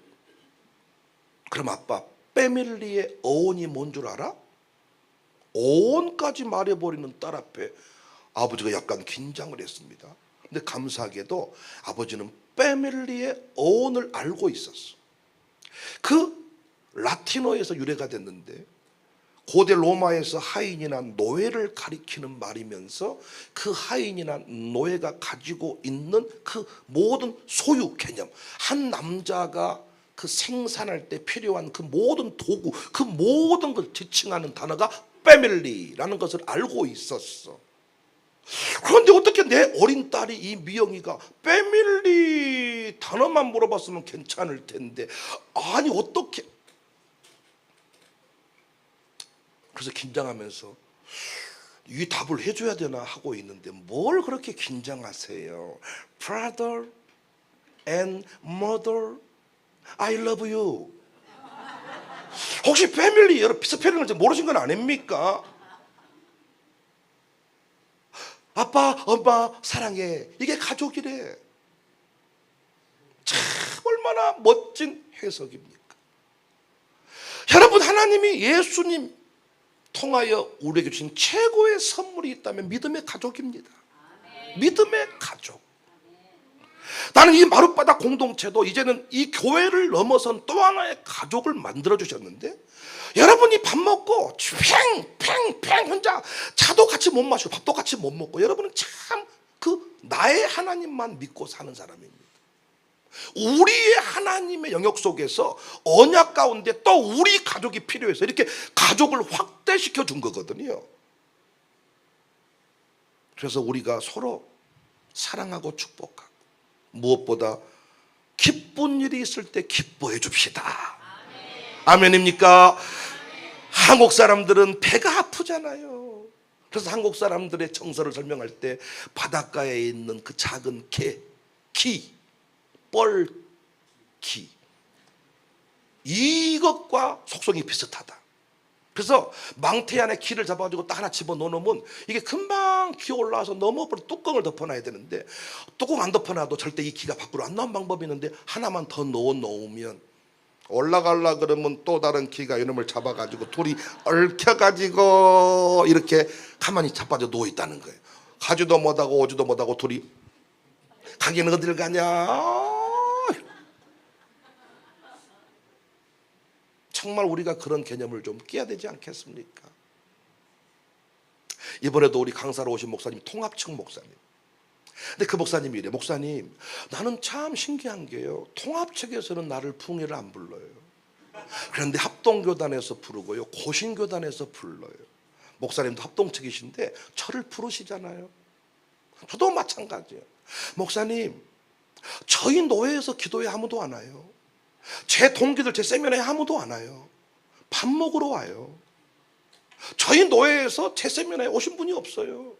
그럼 아빠, 패밀리의 어원이 뭔 줄 알아? 어원까지 말해버리는 딸 앞에 아버지가 약간 긴장을 했습니다. 근데 감사하게도 아버지는 패밀리의 어원을 알고 있었어. 그 라틴어에서 유래가 됐는데 고대 로마에서 하인이나 노예를 가리키는 말이면서 그 하인이나 노예가 가지고 있는 그 모든 소유 개념, 한 남자가 그 생산할 때 필요한 그 모든 도구, 그 모든 걸 지칭하는 단어가 패밀리라는 것을 알고 있었어. 그런데 어떻게 내 어린 딸이 이 미영이가 패밀리 단어만 물어봤으면 괜찮을 텐데 아니 어떻게. 그래서 긴장하면서 이 답을 해줘야 되나 하고 있는데 뭘 그렇게 긴장하세요. Brother and mother, I love you. 혹시 패밀리 여러 스페링을 모르신 건 아닙니까? 아빠, 엄마 사랑해. 이게 가족이래. 참 얼마나 멋진 해석입니까? 여러분, 하나님이 예수님 통하여 우리에게 주신 최고의 선물이 있다면 믿음의 가족입니다. 믿음의 가족. 나는 이 마룻바닥 공동체도 이제는 이 교회를 넘어선 또 하나의 가족을 만들어 주셨는데, 여러분이 밥 먹고 팽팽팽 혼자 차도 같이 못 마시고 밥도 같이 못 먹고, 여러분은 참 그 나의 하나님만 믿고 사는 사람입니다. 우리의 하나님의 영역 속에서 언약 가운데 또 우리 가족이 필요해서 이렇게 가족을 확대시켜 준 거거든요. 그래서 우리가 서로 사랑하고 축복하고 무엇보다 기쁜 일이 있을 때 기뻐해 줍시다. 아멘입니까? 한국 사람들은 배가 아프잖아요. 그래서 한국 사람들의 정서를 설명할 때 바닷가에 있는 그 작은 기, 뻘기, 이것과 속성이 비슷하다. 그래서 망태 안에 기를 잡아가지고 딱 하나 집어넣으면 이게 금방 기어 올라와서 넘어버려. 뚜껑을 덮어놔야 되는데 뚜껑 안 덮어놔도 절대 이 기가 밖으로 안 나온 방법이 있는데 하나만 더 넣으면 올라가려 그러면 또 다른 기가 이놈을 잡아가지고 둘이 얽혀가지고 이렇게 가만히 자빠져 누워있다는 거예요. 가지도 못하고 오지도 못하고 둘이 가기는 어딜 가냐. 정말 우리가 그런 개념을 좀 깨야 되지 않겠습니까? 이번에도 우리 강사로 오신 목사님, 통합측 목사님. 근데 그 목사님이 이래. 목사님, 나는 참 신기한 게요, 통합측에서는 나를 풍이를 안 불러요. 그런데 합동교단에서 부르고요, 고신교단에서 불러요. 목사님도 합동측이신데 저를 부르시잖아요. 저도 마찬가지예요. 목사님, 저희 노예에서 기도회 아무도 안 와요. 제 동기들, 제 세미나에 아무도 안 와요. 밥 먹으러 와요. 저희 노예에서 제 세미나에 오신 분이 없어요.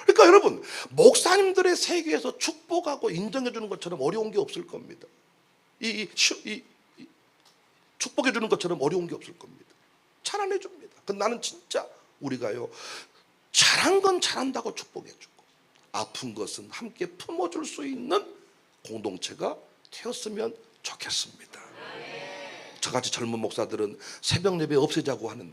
그러니까 여러분, 목사님들의 세계에서 축복하고 인정해 주는 것처럼 어려운 게 없을 겁니다. 축복해 주는 것처럼 어려운 게 없을 겁니다. 잘 안 해줍니다. 근데 나는 진짜 우리가요, 잘한 건 잘한다고 축복해 주고 아픈 것은 함께 품어줄 수 있는 공동체가 되었으면 좋겠습니다. 저같이 젊은 목사들은 새벽 예배 없애자고 하는데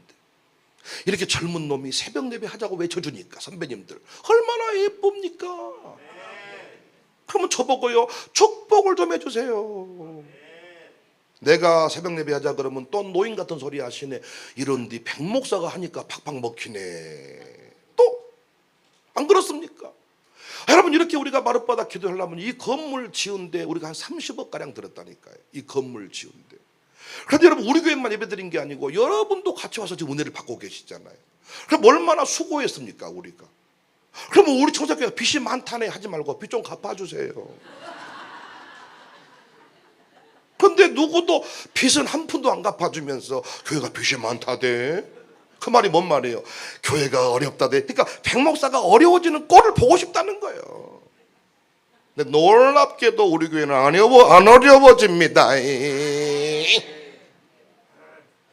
이렇게 젊은 놈이 새벽 예배 하자고 외쳐주니까 선배님들 얼마나 예쁩니까? 그러면 저보고요 축복을 좀 해주세요. 내가 새벽 예배 하자 그러면 또 노인 같은 소리 하시네. 이런데 백목사가 하니까 팍팍 먹히네. 또 안 그렇습니까? 여러분 이렇게 우리가 마룻바닥 기도하려면 이 건물 지은데 우리가 한 30억 가량 들었다니까요. 이 건물 지은데. 그런데 여러분 우리 교회만 예배드린 게 아니고 여러분도 같이 와서 지금 은혜를 받고 계시잖아요. 그럼 얼마나 수고했습니까 우리가? 그러면 우리 청사교회가 빚이 많다네 하지 말고 빚 좀 갚아주세요. 근데 누구도 빚은 한 푼도 안 갚아주면서 교회가 빚이 많다대. 그 말이 뭔 말이에요? 교회가 어렵다대. 그러니까 백목사가 어려워지는 꼴을 보고 싶다는 거예요. 근데 놀랍게도 우리 교회는 안 어려워집니다.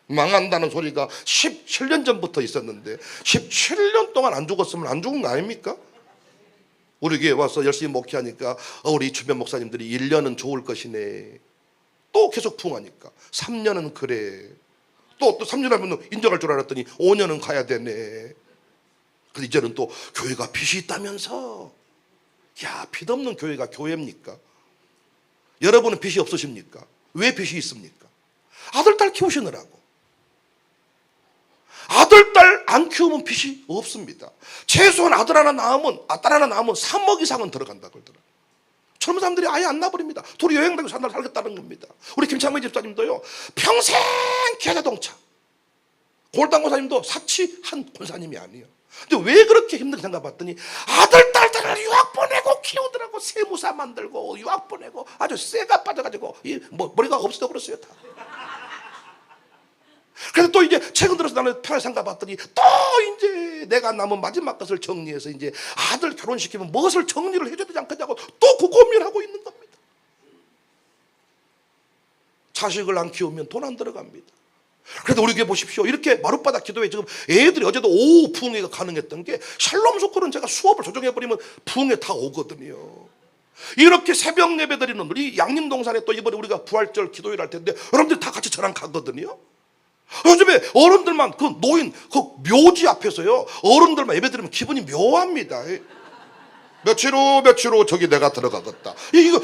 망한다는 소리가 17년 전부터 있었는데 17년 동안 안 죽었으면 안 죽은 거 아닙니까? 우리 교회 와서 열심히 목회하니까 우리 주변 목사님들이 1년은 좋을 것이네. 또 계속 부흥하니까 3년은 그래. 또 3년 하면 인정할 줄 알았더니 5년은 가야 되네. 근데 이제는 또 교회가 빚이 있다면서. 야, 빚 없는 교회가 교회입니까? 여러분은 빚이 없으십니까? 왜 빚이 있습니까? 아들, 딸 키우시느라고. 아들, 딸 안 키우면 빚이 없습니다. 최소한 아들 하나 낳으면, 딸 하나 낳으면 3억 이상은 들어간다 그러더라고요. 젊은 사람들이 아예 안 나버립니다. 둘이 여행 다니고 살겠다는 겁니다. 우리 김창민 집사님도요 평생 기아자동차, 골당 권사님도 사치한 권사님이 아니에요. 근데 왜 그렇게 힘들게 생각해봤더니 아들, 딸들을 유학 보내고 키우더라고. 세무사 만들고 유학 보내고 아주 쇠가 빠져가지고 머리가 없어져 버렸어요 다. 그래서 또 이제 최근 들어서 나는 편하게 생각해봤더니 또 이제 내가 남은 마지막 것을 정리해서 이제 아들 결혼시키면 무엇을 정리를 해줘야 되지 않겠냐고 또 그 고민하고 있는 겁니다. 자식을 안 키우면 돈 안 들어갑니다. 그래도 우리 교회 보십시오. 이렇게 마룻바닥 기도회 지금 애들이 어제도 오후 부흥회가 가능했던 게 샬롬 스쿨은 제가 수업을 조정해버리면 부흥회 다 오거든요. 이렇게 새벽 예배 드리는 우리 양림동산에 또 이번에 우리가 부활절 기도회를 할 텐데 여러분들 다 같이 저랑 가거든요. 요즘에 어른들만 그 노인 그 묘지 앞에서요 어른들만 예배 드리면 기분이 묘합니다. 며칠 후 저기 내가 들어가겠다. 이거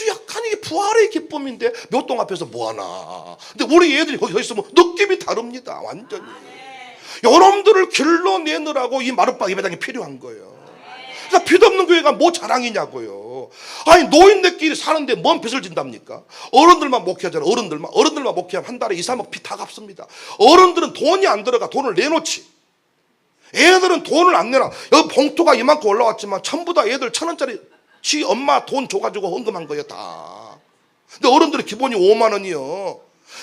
약간 이게 부활의 기쁨인데 묘동 앞에서 뭐하나. 근데 우리 애들이 거기 있으면 느낌이 다릅니다. 완전히. 여러분들을 길러내느라고 이 마룻바닥 예배당이 필요한 거예요. 그러니까 빚 없는 교회가 뭐 자랑이냐고요. 아니 노인네끼리 사는데 뭔 빚을 진답니까? 어른들만 목회하잖아요. 어른들만 목회하면 한 달에 2, 3억 빚 다 갚습니다. 어른들은 돈이 안 들어가 돈을 내놓지. 애들은 돈을 안 내놔. 여기 봉투가 이만큼 올라왔지만 전부 다 애들 1,000원짜리 지 엄마 돈 줘가지고 헌금한 거예요 다. 근데 어른들의 기본이 5만 원이요.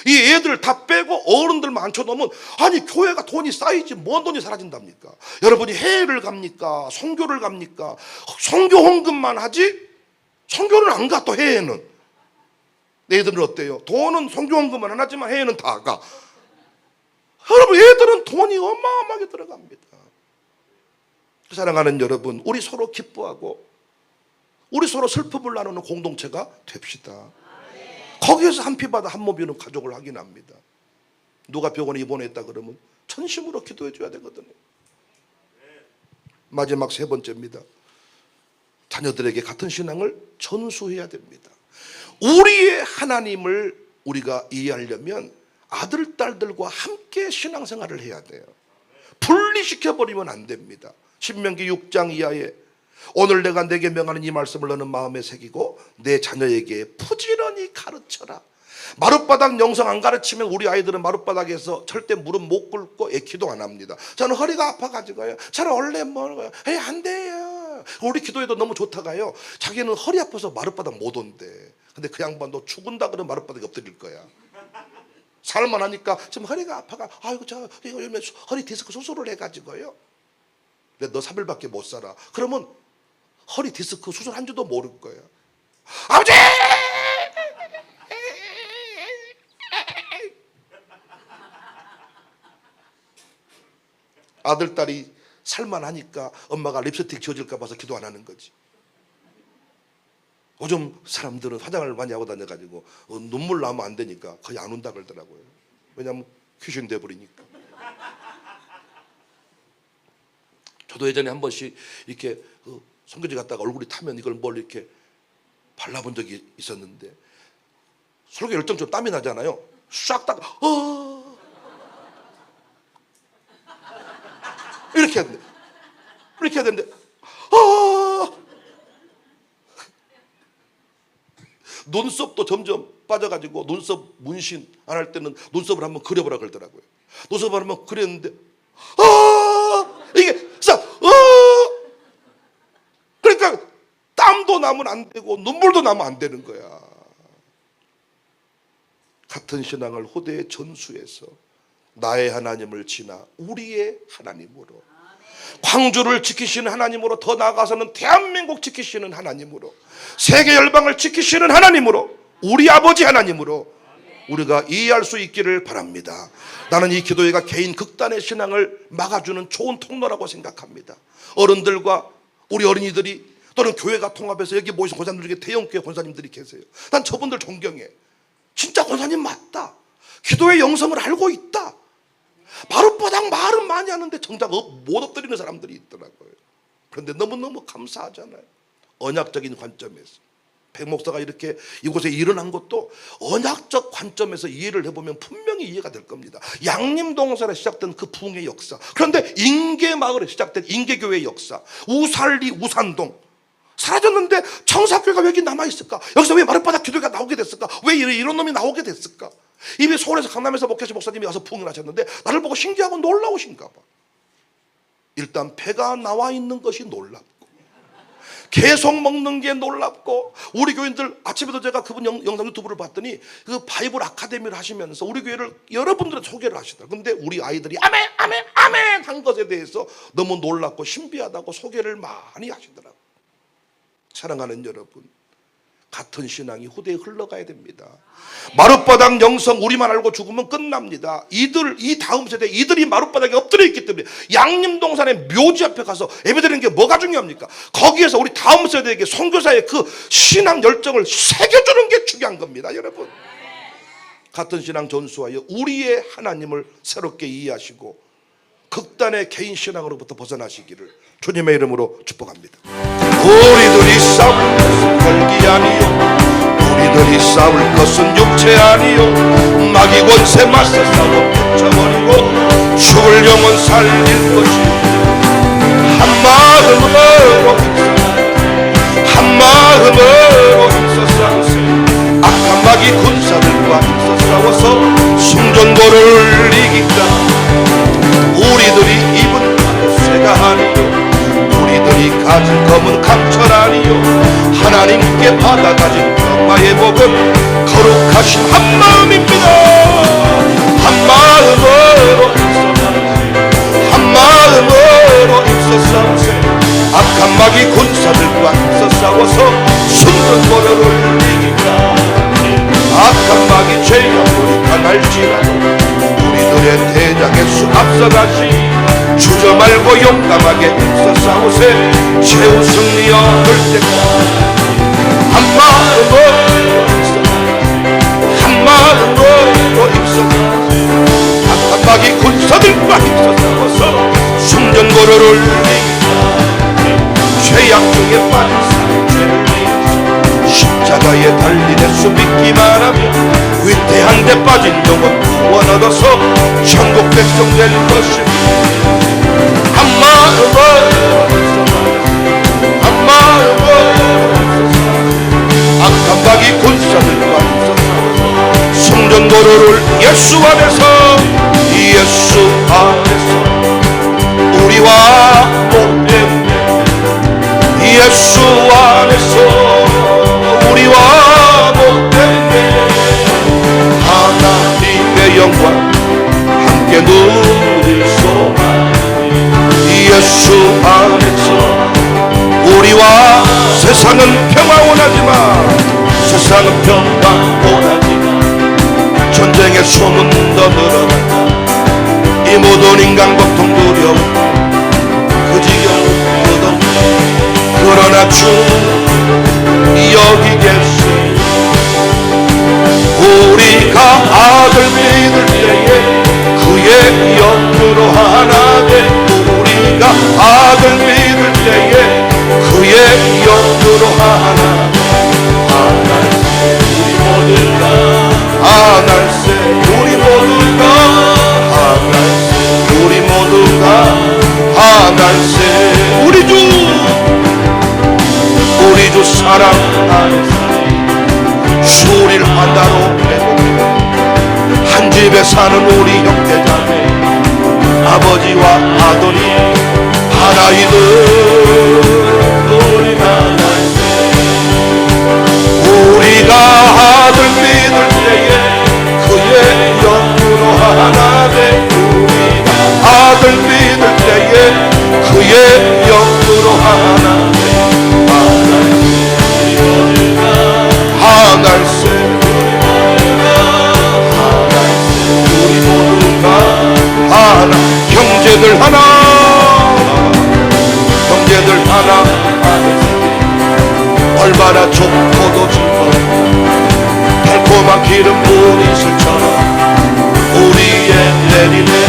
이 애들 다 빼고 어른들만 앉혀놓으면 아니 교회가 돈이 쌓이지 뭔 돈이 사라진답니까? 여러분이 해외를 갑니까? 선교를 갑니까? 선교 헌금만 하지 선교는 안 가. 또 해외는 애들은 어때요? 돈은 선교 헌금은 안 하지만 해외는 다 가. 여러분 애들은 돈이 어마어마하게 들어갑니다. 사랑하는 여러분, 우리 서로 기뻐하고 우리 서로 슬픔을 나누는 공동체가 됩시다. 거기에서 한 피바다 한 몸이는 가족을 확인합니다. 누가 병원에 입원했다 그러면 전심으로 기도해 줘야 되거든요. 마지막 세 번째입니다. 자녀들에게 같은 신앙을 전수해야 됩니다. 우리의 하나님을 우리가 이해하려면 아들, 딸들과 함께 신앙생활을 해야 돼요. 분리시켜버리면 안 됩니다. 신명기 6장 이하에 오늘 내가 내게 명하는 이 말씀을 너는 마음에 새기고 내 자녀에게 부지런히 가르쳐라. 마룻바닥 영성 안 가르치면 우리 아이들은 마룻바닥에서 절대 무릎 못 꿇고 기도 안 합니다. 저는 허리가 아파가지고요. 저는 원래 뭐예요? 안 돼요. 우리 기도에도 너무 좋다가요. 자기는 허리 아파서 마룻바닥 못 온대. 근데 그 양반도 죽은다 그러면 마룻바닥에 엎드릴 거야. 살만 하니까 지금 허리가 아파가 아이고 저 이거 허리 디스크 수술을 해가지고요. 근데 너 3일밖에 못 살아. 그러면 허리 디스크 수술한 줄도 모를 거예요. 아버지! 아들, 딸이 살만하니까 엄마가 립스틱 지워질까 봐서 기도 안 하는 거지. 요즘 사람들은 화장을 많이 하고 다녀가지고 눈물 나면 안 되니까 거의 안 운다 그러더라고요. 왜냐하면 귀신 돼버리니까. 저도 예전에 한 번씩 이렇게 성교지 갔다가 얼굴이 타면 이걸 뭘 이렇게 발라본 적이 있었는데, 설교 열정적으로 땀이 나잖아요. 싹 닦아 이렇게 해야 되는데, 이렇게 해야 되는데 눈썹도 점점 빠져가지고, 눈썹 문신 안 할 때는 눈썹을 한번 그려보라 그러더라고요. 눈썹을 한번 그렸는데 이게 싹 그러니까 땀도 나면 안 되고 눈물도 나면 안 되는 거야. 같은 신앙을 호대의 전수에서 나의 하나님을 지나 우리의 하나님으로, 광주를 지키시는 하나님으로, 더 나아가서는 대한민국 지키시는 하나님으로, 세계 열방을 지키시는 하나님으로, 우리 아버지 하나님으로 우리가 이해할 수 있기를 바랍니다. 나는 이 기도회가 개인 극단의 신앙을 막아주는 좋은 통로라고 생각합니다. 어른들과 우리 어린이들이 또는 교회가 통합해서 여기 모이신 권사님들 중에 대형교회 권사님들이 계세요. 난 저분들 존경해. 진짜 권사님 맞다. 기도의 영성을 알고 있다. 바로바닥 말은 많이 하는데 정작 못 엎드리는 사람들이 있더라고요. 그런데 너무너무 감사하잖아요. 언약적인 관점에서 백 목사가 이렇게 이곳에 일어난 것도 언약적 관점에서 이해를 해보면 분명히 이해가 될 겁니다. 양림동산에 시작된 그 부흥의 역사, 그런데 인계마을에 시작된 인계교회의 역사, 우살리 우산동 사라졌는데 청사교회가 왜 여기 남아있을까? 여기서 왜 마룻바닥 기도회가 나오게 됐을까? 왜 이런 놈이 나오게 됐을까? 이미 서울에서 강남에서 목회하신 목사님이 와서 부흥을 하셨는데 나를 보고 신기하고 놀라우신가 봐. 일단 배가 나와 있는 것이 놀랍고, 계속 먹는 게 놀랍고, 우리 교인들 아침에도 제가 그분 영상 유튜브를 봤더니 그 바이블 아카데미를 하시면서 우리 교회를 여러분들은 소개를 하시더라고요. 근데 우리 아이들이 아멘 아멘 아멘 한 것에 대해서 너무 놀랍고 신비하다고 소개를 많이 하시더라고요. 사랑하는 여러분, 같은 신앙이 후대에 흘러가야 됩니다. 마룻바닥 영성 우리만 알고 죽으면 끝납니다. 이 다음 세대 이들이 마룻바닥에 엎드려 있기 때문에 양림동산의 묘지 앞에 가서 예배드리는 게 뭐가 중요합니까? 거기에서 우리 다음 세대에게 선교사의 그 신앙 열정을 새겨주는 게 중요한 겁니다. 여러분, 같은 신앙 전수하여 우리의 하나님을 새롭게 이해하시고 극단의 개인 신앙으로부터 벗어나시기를 주님의 이름으로 축복합니다. 우리들이 싸울 것은 혈기 아니요, 우리들이 싸울 것은 육체 아니요, 마귀 권세 맞서 싸워 붙여버리고 죽을 영혼 살릴 것이 한 마음으로 한 마음으로 힘써 싸우세. 악한 마귀 군사들과 힘써 싸워서 승전고를 이기자. 우리들이 입은 쇠가 아니요, 우리들이 가진 검은 강철 아니요, 하나님께 받아가진 평화의 복은 거룩하신 한 마음입니다. 한 마음으로 힘써, 한 마음으로 힘써 싸우세. 악한 마귀 군사들과 힘써 싸워서 승전고를 이기자. 악한 마귀 죄악으로 강할지라도 우리들의 대장의 수 앞서가시. 주저 말고 용감하게 힘써 싸우세. 최후 승리 얻을 때까지 한 마음으로 한 마음으로 힘써 악한 마귀 군사들과 힘써 싸워서 승전고를 이기자. 죄악 중에 빠진 사람 죄를 이기자. 십자가에 달린 예수 믿기만 하면 위태한 데 빠진 영혼 구원 얻어서 천국 백성 될 것입니다. 한 마음으로 한 마음으로 악한 마귀 군사들과 힘써 성전도로를 예수 안에서 예수 안에서 우리와 못되네. 예수 안에서 우리와 못되네. 하나님의 영광 함께 누릴 소망. 예수 안에서 우리와 세상은 평화 원하지만 세상은 평화 원하지만 전쟁의 소문도 늘어난다. 이 모든 인간 고통 두려움 그 지경 그러나 주 여기 계시니 우리가 아들 믿을 때에 그의 영으로 하나 돼 우리가 아들 믿을 때에 그의 영으로 하나 하나세 우리 모두가 하나세 우리 모두가 하나세 우리 모두가 하나세 우리 주 사랑하는 주를 하나로 회복해 한 집에 사는 우리 형제자매 아버지와 아들이 하나이듯 우리 하나이듯 우리가 아들 믿을 때에 그의 영으로 하나 돼 우리가 아들 믿을 때에 그의 영으로 하나 돼 하나일세 우리 모두가 하나 형제들 하나 얼마나 좋고도 즐거워 달콤한 기름 부은 이슬처럼 우리의 내리는